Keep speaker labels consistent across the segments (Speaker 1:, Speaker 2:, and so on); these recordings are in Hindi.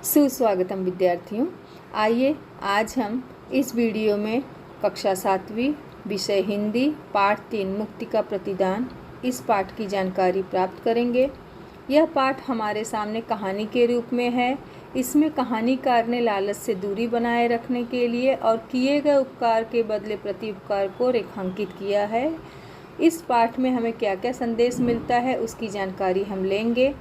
Speaker 1: सुस्वागतम विद्यार्थियों। आइए आज हम इस वीडियो में कक्षा 7वीं विषय हिंदी पाठ 3 मुक्ति का प्रतिदान इस पाठ की जानकारी प्राप्त करेंगे। यह पाठ हमारे सामने कहानी के रूप में है। इसमें कहानीकार ने लालच से दूरी बनाए रखने के लिए और किए गए उपकार के बदले प्रति उपकार को रेखांकित किया है। इस पाठ में हमें क्या क्या संदेश मिलता है उसकी जानकारी हम लेंगे।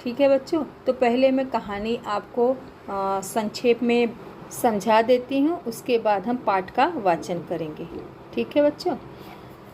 Speaker 1: ठीक है बच्चों, तो पहले मैं कहानी आपको संक्षेप में समझा देती हूँ, उसके बाद हम पाठ का वाचन करेंगे। ठीक है बच्चों।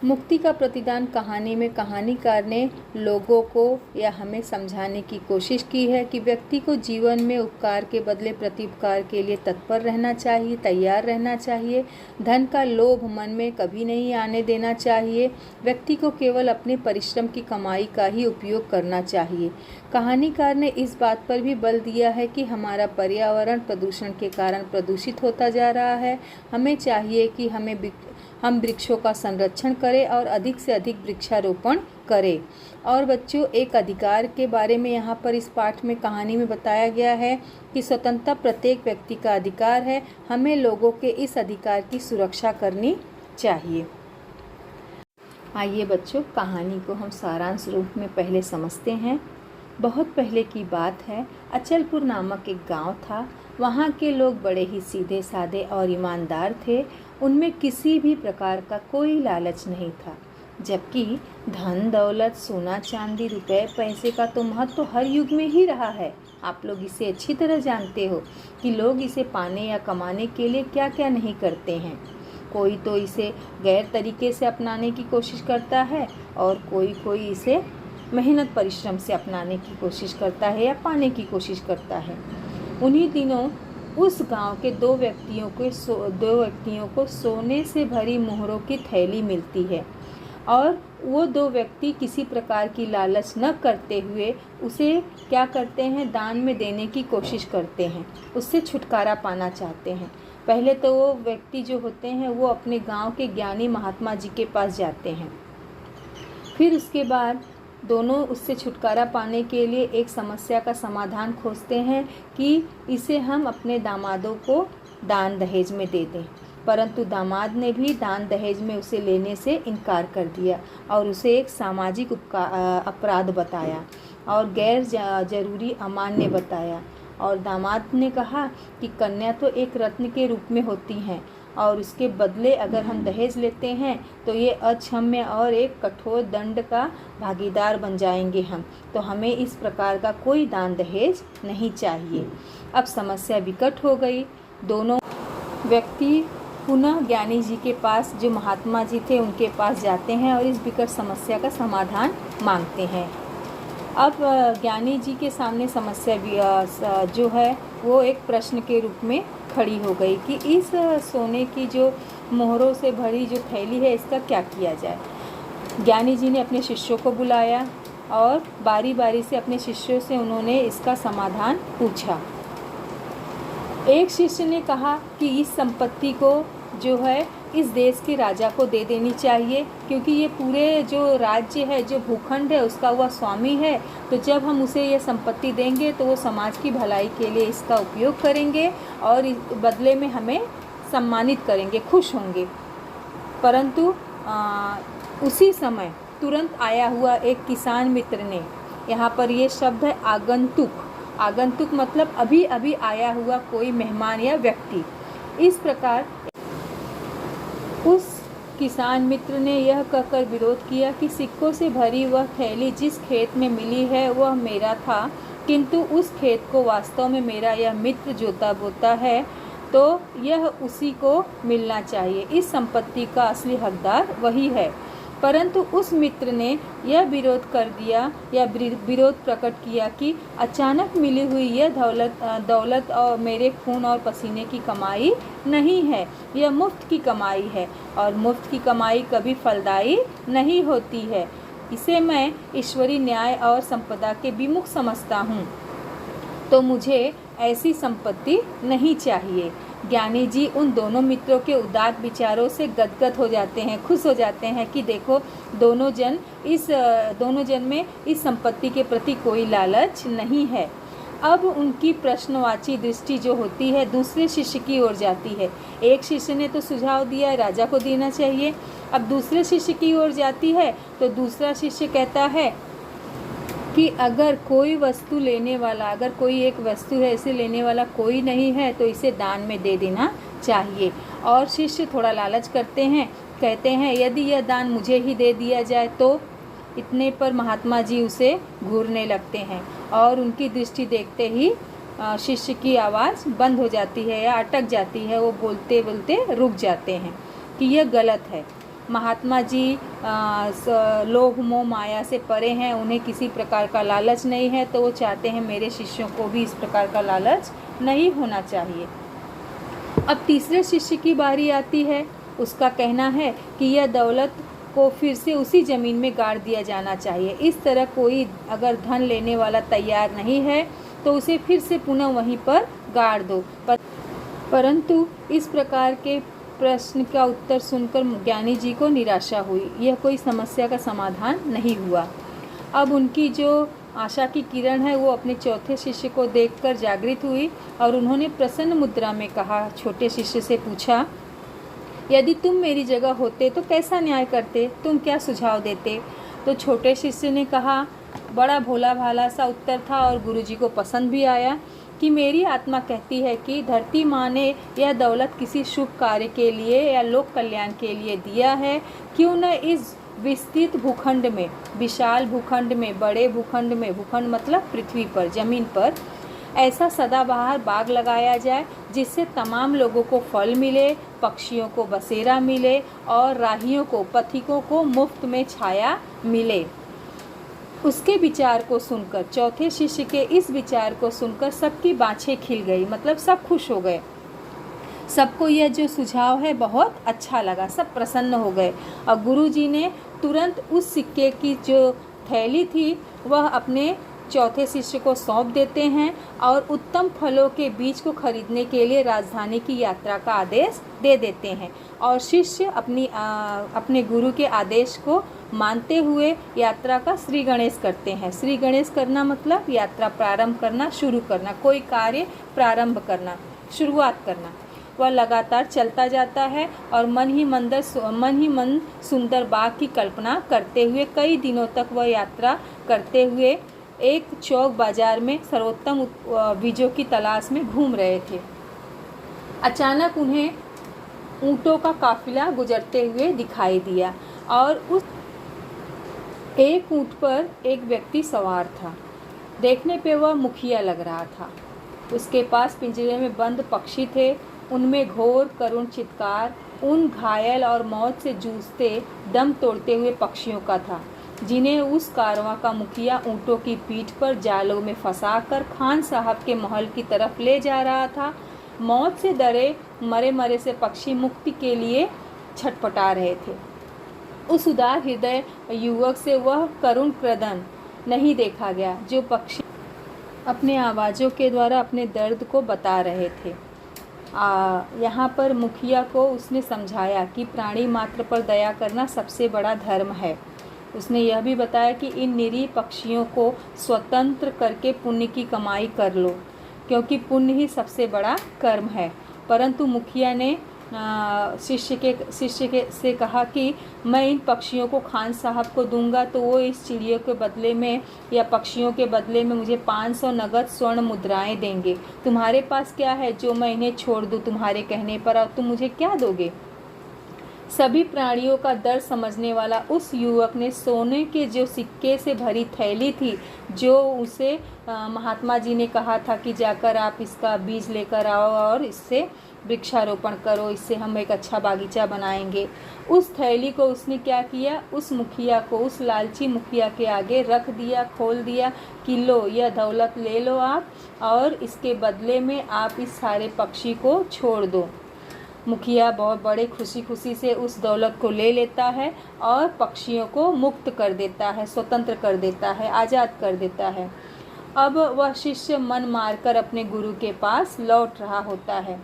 Speaker 1: मुक्ति का प्रतिदान कहानी में कहानीकार ने लोगों को या हमें समझाने की कोशिश की है कि व्यक्ति को जीवन में उपकार के बदले प्रत्युपकार के लिए तत्पर रहना चाहिए, तैयार रहना चाहिए। धन का लोभ मन में कभी नहीं आने देना चाहिए। व्यक्ति को केवल अपने परिश्रम की कमाई का ही उपयोग करना चाहिए। कहानीकार ने इस बात पर भी बल दिया है कि हमारा पर्यावरण प्रदूषण के कारण प्रदूषित होता जा रहा है। हमें चाहिए कि हम वृक्षों का संरक्षण करें और अधिक से अधिक वृक्षारोपण करें। और बच्चों, एक अधिकार के बारे में यहाँ पर इस पाठ में कहानी में बताया गया है कि स्वतंत्रता प्रत्येक व्यक्ति का अधिकार है। हमें लोगों के इस अधिकार की सुरक्षा करनी चाहिए। आइए बच्चों, कहानी को हम सारांश रूप में पहले समझते हैं। बहुत पहले की बात है। अचलपुर नामक एक गांव था। वहाँ के लोग बड़े ही सीधे साधे और ईमानदार थे। उनमें किसी भी प्रकार का कोई लालच नहीं था। जबकि धन दौलत सोना चांदी रुपए पैसे का तो महत्व तो हर युग में ही रहा है। आप लोग इसे अच्छी तरह जानते हो कि लोग इसे पाने या कमाने के लिए क्या क्या नहीं करते हैं। कोई तो इसे गैर तरीके से अपनाने की कोशिश करता है और कोई इसे मेहनत परिश्रम से अपनाने की कोशिश करता है या पाने की कोशिश करता है। उन्हीं दिनों उस गांव के दो व्यक्तियों को सोने से भरी मोहरों की थैली मिलती है और वो दो व्यक्ति किसी प्रकार की लालच न करते हुए उसे क्या करते हैं, दान में देने की कोशिश करते हैं। उससे छुटकारा पाना चाहते हैं। पहले तो वो व्यक्ति जो होते हैं वो अपने गांव के ज्ञानी महात्मा जी के पास जाते हैं। फिर उसके बाद दोनों उससे छुटकारा पाने के लिए एक समस्या का समाधान खोजते हैं कि इसे हम अपने दामादों को दान दहेज में दे दें। परंतु दामाद ने भी दान दहेज में उसे लेने से इनकार कर दिया और उसे एक सामाजिक अपराध बताया और गैर जरूरी अमान्य बताया। और दामाद ने कहा कि कन्या तो एक रत्न के रूप में होती हैं और उसके बदले अगर हम दहेज लेते हैं तो ये अक्षम्य और एक कठोर दंड का भागीदार बन जाएंगे हम, तो हमें इस प्रकार का कोई दान दहेज नहीं चाहिए। अब समस्या विकट हो गई। दोनों व्यक्ति पुनः ज्ञानी जी के पास, जो महात्मा जी थे उनके पास जाते हैं और इस विकट समस्या का समाधान मांगते हैं। अब ज्ञानी जी के सामने समस्या जो है वो एक प्रश्न के रूप में खड़ी हो गई कि इस सोने की जो मोहरों से भरी जो थैली है इसका क्या किया जाए। ज्ञानी जी ने अपने शिष्यों को बुलाया और बारी बारी से अपने शिष्यों से उन्होंने इसका समाधान पूछा। एक शिष्य ने कहा कि इस संपत्ति को जो है इस देश के राजा को दे देनी चाहिए, क्योंकि ये पूरे जो राज्य है, जो भूखंड है, उसका वह स्वामी है। तो जब हम उसे ये संपत्ति देंगे तो वो समाज की भलाई के लिए इसका उपयोग करेंगे और इस बदले में हमें सम्मानित करेंगे, खुश होंगे। परंतु उसी समय तुरंत आया हुआ एक किसान मित्र ने, यहाँ पर ये शब्द है आगंतुक मतलब अभी अभी आया हुआ कोई मेहमान या व्यक्ति। इस प्रकार उस किसान मित्र ने यह कहकर विरोध किया कि सिक्कों से भरी वह थैली जिस खेत में मिली है वह मेरा था, किंतु उस खेत को वास्तव में मेरा यह मित्र जोता बोता है, तो यह उसी को मिलना चाहिए। इस संपत्ति का असली हकदार वही है। परंतु उस मित्र ने यह विरोध कर दिया या विरोध प्रकट किया कि अचानक मिली हुई यह दौलत और मेरे खून और पसीने की कमाई नहीं है, यह मुफ्त की कमाई है और मुफ्त की कमाई कभी फलदायी नहीं होती है। इसे मैं ईश्वरीय न्याय और संपदा के विमुख समझता हूँ, तो मुझे ऐसी संपत्ति नहीं चाहिए। ज्ञानी जी उन दोनों मित्रों के उदात्त विचारों से गदगद हो जाते हैं, खुश हो जाते हैं कि देखो दोनों जन में इस संपत्ति के प्रति कोई लालच नहीं है। अब उनकी प्रश्नवाची दृष्टि जो होती है दूसरे शिष्य की ओर जाती है। एक शिष्य ने तो सुझाव दिया राजा को देना चाहिए, अब दूसरे शिष्य की ओर जाती है तो दूसरा शिष्य कहता है कि अगर कोई वस्तु लेने वाला, अगर कोई एक वस्तु है इसे लेने वाला कोई नहीं है तो इसे दान में दे देना चाहिए। और शिष्य थोड़ा लालच करते हैं, कहते हैं यदि यह दान मुझे ही दे दिया जाए तो। इतने पर महात्मा जी उसे घूरने लगते हैं और उनकी दृष्टि देखते ही शिष्य की आवाज़ बंद हो जाती है या अटक जाती है। वो बोलते बोलते रुक जाते हैं कि यह गलत है। महात्मा जी लोभ मोह माया से परे हैं, उन्हें किसी प्रकार का लालच नहीं है, तो वो चाहते हैं मेरे शिष्यों को भी इस प्रकार का लालच नहीं होना चाहिए। अब तीसरे शिष्य की बारी आती है। उसका कहना है कि यह दौलत को फिर से उसी ज़मीन में गाड़ दिया जाना चाहिए। इस तरह कोई अगर धन लेने वाला तैयार नहीं है तो उसे फिर से पुनः वहीं पर गाड़ दो। परंतु इस प्रकार के प्रश्न का उत्तर सुनकर ज्ञानी जी को निराशा हुई। यह कोई समस्या का समाधान नहीं हुआ। अब उनकी जो आशा की किरण है वो अपने चौथे शिष्य को देखकर जागृत हुई और उन्होंने प्रसन्न मुद्रा में कहा, छोटे शिष्य से पूछा, यदि तुम मेरी जगह होते तो कैसा न्याय करते, तुम क्या सुझाव देते? तो छोटे शिष्य ने कहा, बड़ा भोला भाला सा उत्तर था और गुरुजी को पसंद भी आया, कि मेरी आत्मा कहती है कि धरती माँ ने यह दौलत किसी शुभ कार्य के लिए या लोक कल्याण के लिए दिया है। क्यों न इस विस्तृत भूखंड में, विशाल भूखंड में, बड़े भूखंड में, भूखंड मतलब पृथ्वी पर, जमीन पर ऐसा सदाबहार बाग लगाया जाए जिससे तमाम लोगों को फल मिले, पक्षियों को बसेरा मिले और राहियों को, पथिकों को मुफ्त में छाया मिले। उसके विचार को सुनकर, चौथे शिष्य के इस विचार को सुनकर सबकी बाँछें खिल गई, मतलब सब खुश हो गए। सबको यह जो सुझाव है बहुत अच्छा लगा, सब प्रसन्न हो गए। और गुरुजी ने तुरंत उस सिक्के की जो थैली थी वह अपने चौथे शिष्य को सौंप देते हैं और उत्तम फलों के बीज को खरीदने के लिए राजधानी की यात्रा का आदेश दे देते हैं। और शिष्य अपने गुरु के आदेश को मानते हुए यात्रा का श्री गणेश करते हैं। श्री गणेश करना मतलब यात्रा प्रारंभ करना, शुरू करना, कोई कार्य प्रारंभ करना, शुरुआत करना। वह लगातार चलता जाता है और मन ही मन सुंदर बाग की कल्पना करते हुए कई दिनों तक वह यात्रा करते हुए एक चौक बाजार में सर्वोत्तम बीजों की तलाश में घूम रहे थे। अचानक उन्हें ऊँटों का काफिला गुजरते हुए दिखाई दिया और उस एक ऊँट पर एक व्यक्ति सवार था। देखने पे वह मुखिया लग रहा था। उसके पास पिंजरे में बंद पक्षी थे। उनमें घोर करुण चित्कार उन घायल और मौत से जूझते, दम तोड़ते हुए पक्षियों का था, जिन्हें उस कारवां का मुखिया ऊँटों की पीठ पर जालों में फंसाकर खान साहब के महल की तरफ ले जा रहा था। मौत से डरे मरे मरे से पक्षी मुक्ति के लिए छटपटा रहे थे। उस उदार हृदय युवक से वह करुण क्रदन नहीं देखा गया जो पक्षी अपने आवाज़ों के द्वारा अपने दर्द को बता रहे थे। यहाँ पर मुखिया को उसने समझाया कि प्राणी मात्र पर दया करना सबसे बड़ा धर्म है। उसने यह भी बताया कि इन निरीह पक्षियों को स्वतंत्र करके पुण्य की कमाई कर लो, क्योंकि पुण्य ही सबसे बड़ा कर्म है। परंतु मुखिया ने शिष्य से कहा कि मैं इन पक्षियों को खान साहब को दूंगा तो वो इस चिड़ियों के बदले में या पक्षियों के बदले में मुझे 500 नगद स्वर्ण मुद्राएं देंगे। तुम्हारे पास क्या है जो मैं इन्हें छोड़ दूं तुम्हारे कहने पर, और तुम मुझे क्या दोगे? सभी प्राणियों का दर्द समझने वाला उस युवक ने सोने के जो सिक्के से भरी थैली थी, जो उसे महात्मा जी ने कहा था कि जाकर आप इसका बीज लेकर आओ और इससे वृक्षारोपण करो, इससे हम एक अच्छा बागीचा बनाएंगे। उस थैली को उसने क्या किया, उस मुखिया को, उस लालची मुखिया के आगे रख दिया, खोल दिया कि लो यह दौलत ले लो आप, और इसके बदले में आप इस सारे पक्षी को छोड़ दो। मुखिया बहुत बड़े खुशी से उस दौलत को ले लेता है और पक्षियों को मुक्त कर देता है, स्वतंत्र कर देता है, आज़ाद कर देता है। अब वह शिष्य मन मारकर अपने गुरु के पास लौट रहा होता है।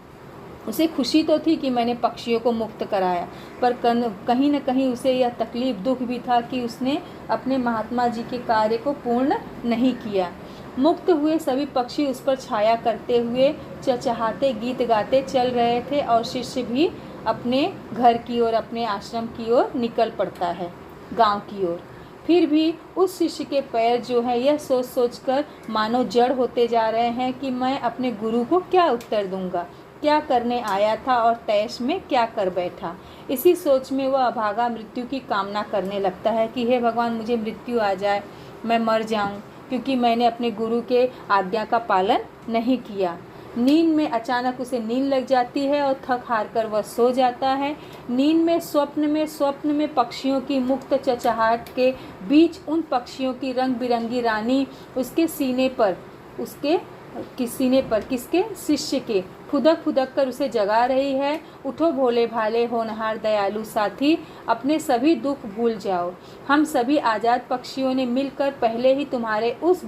Speaker 1: उसे खुशी तो थी कि मैंने पक्षियों को मुक्त कराया, पर कहीं न कहीं उसे यह तकलीफ, दुख भी था कि उसने अपने महात्मा जी के कार्य को पूर्ण नहीं किया। मुक्त हुए सभी पक्षी उस पर छाया करते हुए चहचहाते गीत गाते चल रहे थे और शिष्य भी अपने घर की ओर, अपने आश्रम की ओर निकल पड़ता है, गांव की ओर। फिर भी उस शिष्य के पैर जो है यह सोच सोच कर मानो जड़ होते जा रहे हैं कि मैं अपने गुरु को क्या उत्तर दूंगा, क्या करने आया था और तैश में क्या कर बैठा। इसी सोच में वह अभागा मृत्यु की कामना करने लगता है कि हे भगवान, मुझे मृत्यु आ जाए, मैं मर जाऊं, क्योंकि मैंने अपने गुरु के आज्ञा का पालन नहीं किया। नींद में अचानक उसे नींद लग जाती है और थक हार कर वह सो जाता है। नींद में स्वप्न में पक्षियों की मुक्त चहचहाट के बीच उन पक्षियों की रंग बिरंगी रानी उसके सीने पर, किसके, शिष्य के, फुदक फुदक कर उसे जगा रही है। उठो भोले भाले होनहार दयालु साथी, अपने सभी दुख भूल जाओ। हम सभी आज़ाद पक्षियों ने मिलकर पहले ही तुम्हारे उस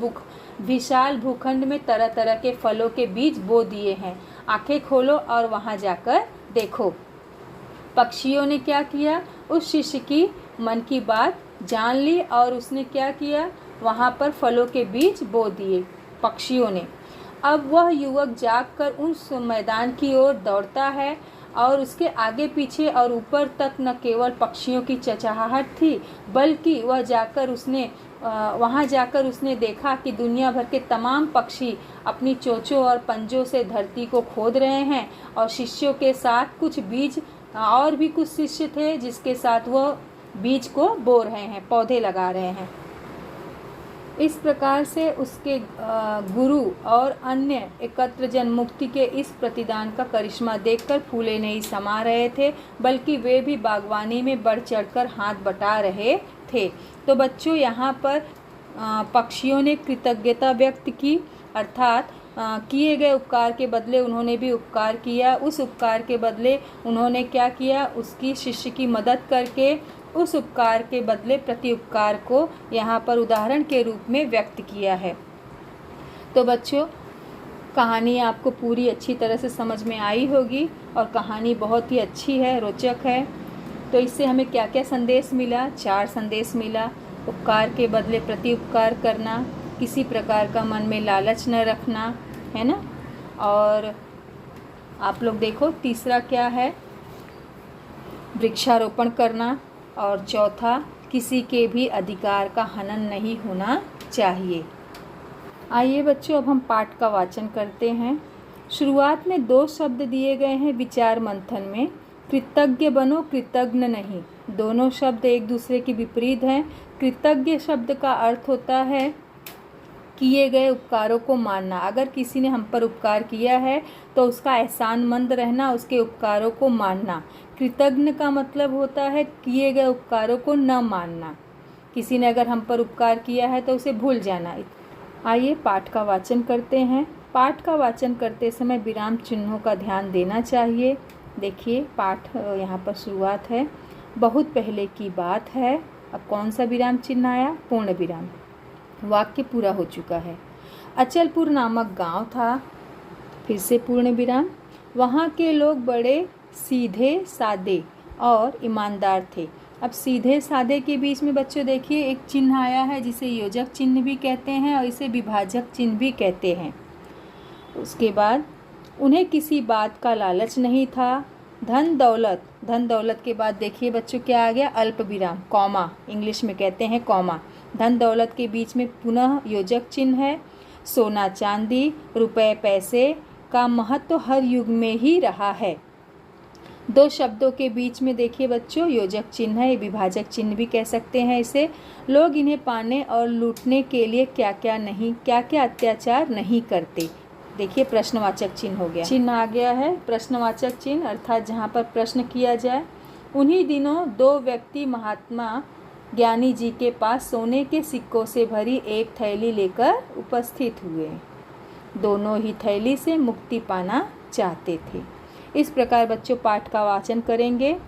Speaker 1: विशाल भूखंड में तरह तरह के फलों के बीज बो दिए हैं। आंखें खोलो और वहां जाकर देखो। पक्षियों ने क्या किया, उस शिष्य की मन की बात जान ली और उसने क्या किया, वहां पर फलों के बीज बो दिए पक्षियों ने। अब वह युवक जागकर उस मैदान की ओर दौड़ता है और उसके आगे पीछे और ऊपर तक न केवल पक्षियों की चहचहाहट थी, बल्कि वहाँ जाकर उसने देखा कि दुनिया भर के तमाम पक्षी अपनी चोंचों और पंजों से धरती को खोद रहे हैं और शिष्यों के साथ और भी कुछ शिष्य थे जिसके साथ वह बीज को बो रहे हैं, पौधे लगा रहे हैं। इस प्रकार से उसके गुरु और अन्य एकत्र जन मुक्ति के इस प्रतिदान का करिश्मा देखकर फूले नहीं समा रहे थे, बल्कि वे भी बागवानी में बढ़ चढ़कर हाथ बटा रहे थे। तो बच्चों, यहाँ पर पक्षियों ने कृतज्ञता व्यक्त की, अर्थात किए गए उपकार के बदले उन्होंने भी उपकार किया। उस उपकार के बदले उन्होंने क्या किया, उसकी शिष्य की मदद करके उस उपकार के बदले प्रति उपकार को यहाँ पर उदाहरण के रूप में व्यक्त किया है। तो बच्चों, कहानी आपको पूरी अच्छी तरह से समझ में आई होगी और कहानी बहुत ही अच्छी है, रोचक है। तो इससे हमें क्या क्या संदेश मिला? 4 संदेश मिला। उपकार के बदले प्रति उपकार करना, किसी प्रकार का मन में लालच न रखना, है ना। और आप लोग देखो तीसरा क्या है, वृक्षारोपण करना। और चौथा, किसी के भी अधिकार का हनन नहीं होना चाहिए। आइए बच्चों, अब हम पाठ का वाचन करते हैं। शुरुआत में 2 शब्द दिए गए हैं विचार मंथन में, कृतज्ञ बनो कृतज्ञ नहीं। दोनों शब्द एक दूसरे के विपरीत हैं। कृतज्ञ शब्द का अर्थ होता है किए गए उपकारों को मानना। अगर किसी ने हम पर उपकार किया है तो उसका एहसानमंद रहना, उसके उपकारों को मानना। कृतज्ञ का मतलब होता है किए गए उपकारों को न मानना। किसी ने अगर हम पर उपकार किया है तो उसे भूल जाना। आइए पाठ का वाचन करते हैं। पाठ का वाचन करते समय विराम चिन्हों का ध्यान देना चाहिए। देखिए पाठ यहाँ पर शुरुआत है, बहुत पहले की बात है। अब कौन सा विराम चिन्ह आया? पूर्ण विराम। वाक्य पूरा हो चुका है। अचलपुर नामक गांव था, फिर से पूर्ण विराम। वहाँ के लोग बड़े सीधे सादे और ईमानदार थे। अब सीधे सादे के बीच में बच्चों देखिए एक चिन्ह आया है जिसे योजक चिन्ह भी कहते हैं और इसे विभाजक चिन्ह भी कहते हैं। उसके बाद उन्हें किसी बात का लालच नहीं था। धन दौलत के बाद देखिए बच्चों क्या आ गया? अल्प विराम, कॉमा, इंग्लिश में कहते हैं कॉमा। धन दौलत के बीच में पुनः योजक चिन्ह है। सोना चांदी रुपए पैसे का महत्व हर युग में ही रहा है। 2 शब्दों के बीच में देखिए बच्चों योजक चिन्ह है, विभाजक चिन्ह भी कह सकते हैं इसे। लोग इन्हें पाने और लूटने के लिए क्या क्या अत्याचार नहीं करते। देखिए प्रश्नवाचक चिन्ह हो गया, चिन्ह आ गया है प्रश्नवाचक चिन्ह, अर्थात जहाँ पर प्रश्न किया जाए। उन्हीं दिनों 2 व्यक्ति महात्मा ज्ञानी जी के पास सोने के सिक्कों से भरी एक थैली लेकर उपस्थित हुए। दोनों ही थैली से मुक्ति पाना चाहते थे। इस प्रकार बच्चों पाठ का वाचन करेंगे।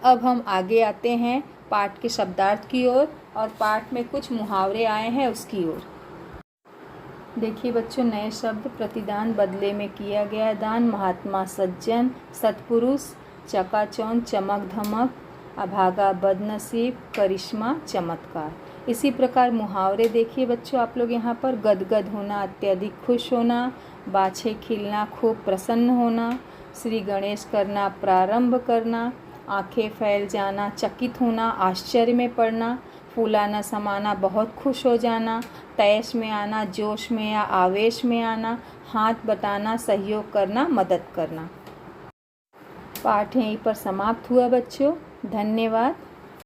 Speaker 1: अब हम आगे आते हैं पाठ के शब्दार्थ की ओर और पाठ में कुछ मुहावरे आए हैं उसकी ओर। देखिए बच्चों नए शब्द, प्रतिदान बदले में किया गया दान, महात्मा सज्जन, सत्पुरुष, चकाचौंध चमक धमक, अभागा बदनसीब, करिश्मा चमत्कार। इसी प्रकार मुहावरे देखिए बच्चों आप लोग यहाँ पर, गदगद होना, अत्यधिक खुश होना, बाछे खिलना, खूब प्रसन्न होना, श्री गणेश करना, प्रारंभ करना, आंखें फैल जाना, चकित होना, आश्चर्य में पड़ना, फूलाना समाना, बहुत खुश हो जाना, तैश में आना, जोश में या आवेश में आना, हाथ बटाना, सहयोग करना, मदद करना। पाठ यहीं पर समाप्त हुआ बच्चों। धन्यवाद।